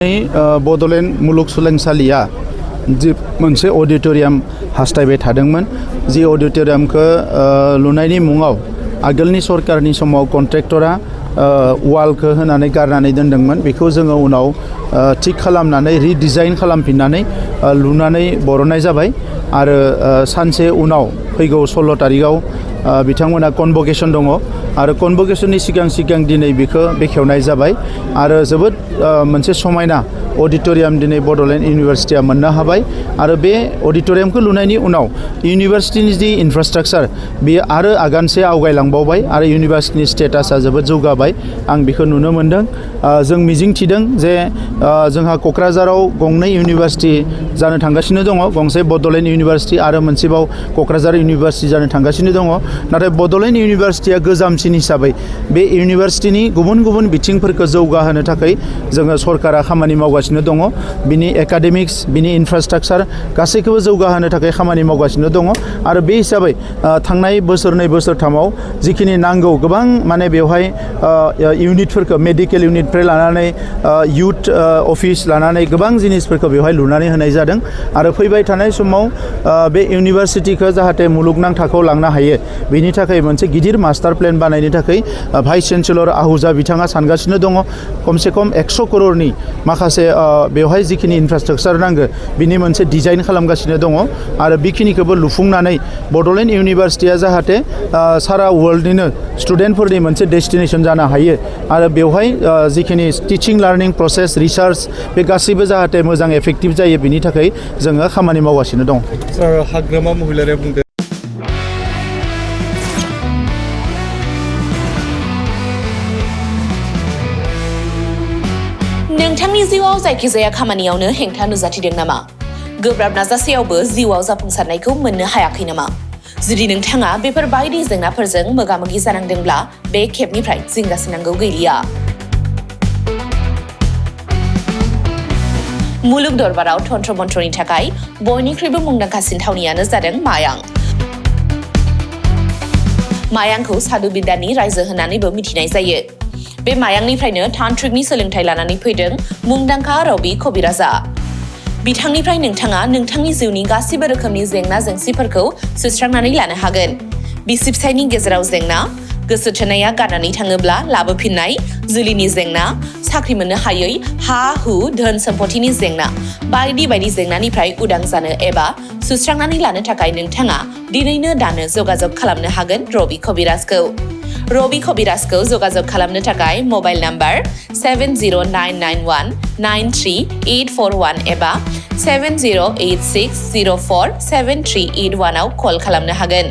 बड'ल मुलुगसोलोंसालिया जि मोनसे अडिटोरियाम हास्थायबाय थादोंमोन जि अडिटोरियामखौ लुनायनि मुङाव आगोलनि सरकारनि समाव कन्ट्रेक्टरा वालखौ होनानै गारनानै दोनदोंमोन बेखौ जोङो उनाव थिक खालामनानै रिडिजाइन खालामफिननानै लुनानै बर'ननाय जाबाय आरो सानसे उनाव फैगौ 16 तारिखआव बिथांमोना कनभकेसन दङ आरो कनभकेसननि सिगां दिनै बेखौ बेखेवनाय जाबाय आरो जोबोद मोनसे समायना अडिटोरियाम दिनै बड'ल इउनिभारसिटिया मोननो हाबाय आरो बे अडिटोरियामखौ लुनायनि उनाव इउनिभारसिटिनि जि इनफ्रास्ट्राक्चार बेयो आरो आगानसे आवगायलांबावबाय आरो इउनिभारसिटिनि स्टेटासा जोबोद जौगाबाय आं बेखौ नुनो मोनदों जों मिजिंथिदों जे जोंहा क'क्राझाराव गंनै इउनिभारसिटि जानो थांगासिनो दङ गंसे बड'ल इउनिभारसिटि आरो मोनसेबाव क'क्राझार इउनिभारसिटि जानो थांगासिनो दङ नाथाय बड'ल इउनिभारसिटिया गोजामसिन हिसाबै बे इउनिभारसिटिनि गुबुन बिथिंफोरखौ जौगाहोनो थाखाय जोङो सरकारा खामानि मावगासिनो दङ बिनि एकाडेमिक्स बिनि इनफ्रास्ट्राक्चार गासैखौबो जौगाहोनो थाखाय खामानि मावगासिनो दङ आरो बे हिसाबै थांनाय बोसोरनै बोसोरथामाव जिखिनि नांगौ गोबां माने बेवहाय इउनिटफोरखौ मेडिकेल इउनिटनिफ्राय लानानै युथ अफिस लानानै गोबां जिनिसफोरखौ बेवहाय लुनानै होनाय जादों आरो फैबाय थानाय समाव बे इउनिभारसिटिखौ जाहाथे मुलुगनां थाखोआव लांनो हायो बेनि थाखाय मोनसे गिदिर मास्टार प्लेन बानायनो थाखाय भाइस चेन्सेलर आहूजा बिथाङा सानगासिनो दङ खमसे खम 100 करोड़नि माखासे बेवहाय जिखिनि इनफ्रास्ट्राक्चार नांगौ बिनि मोनसे डिजाइन खालामगासिनो दङ आरो बेखिनिखौबो लुफुंनानै बड'ल इउनिभारसिटिया जाहाथे सारा वर्ल्डनिनो स्टुडेन्टफोरनि मोनसे डेस्टिनेसन जानो हायो आरो बेवहाय जिखिनि टिचिं लार्निं प्रसेस रिसार्च बे गासैबो जाहाथे मोजां एफेक्टिभ जायो बिनि थाखाय जोङो खामानि मावगासिनो दं। सार हाग्रामा महिलाया बुंदों नोंथांनि जिउआव जायखिजाया खामानियावनो हेंथा नुजाथिदों नामा? गोब्राब नाजासेयावबो जिउआव जाफुंसारनायखौ मोननो हायाखै नामा? जुदि नोंथाङा बेफोर बायदि जेंनाफोरजों मोगा-मोगि जानांदोंब्ला बे खेबनिफ्राय जिंगासिनांगौ गैलिया। मुलुग दरबाराव तन्त्र मन्त्रनि थाखाय बयनिख्रुइबो मुंदांखासिन थावनियानो जादों मायां। मायांखौ साधु बिद्यानि रायजो होननानैबो मिथिनाय जायो। बे मायांनिफ्रायनो तान्त्रिकनि सोलोंथाइ लानानै फैदों मुंदांखा रबि कबिराजा। बिथांनिफ्राय नोंथाङा नोंथांनि जिउनि गासिबो रोखोमनि जेंना जेंसिफोरखौ सुस्रांनानै लानो हागोन। बिसि फिसायनि गेजेराव जेंना, गोसो थोनाया गारनानै थाङोब्ला लाबोफिननाय, जुलिनि जेंना, साख्रि मोननो हायै, हा हु धोन सम्पथिनि जेंना बायदि जेंनानिफ्राय उदां जानो एबा सुस्रांनानै लानो थाखाय नोंथाङा दिनैनो दानो जगाजग खालामनो हागोन रबि कबिराजखौ। रबि कबिराजखौ जगाजग खालामनो थाखाय मबाइल नाम्बार 7099193841 एबा 7086047381 आव कल खालामनो हागोन।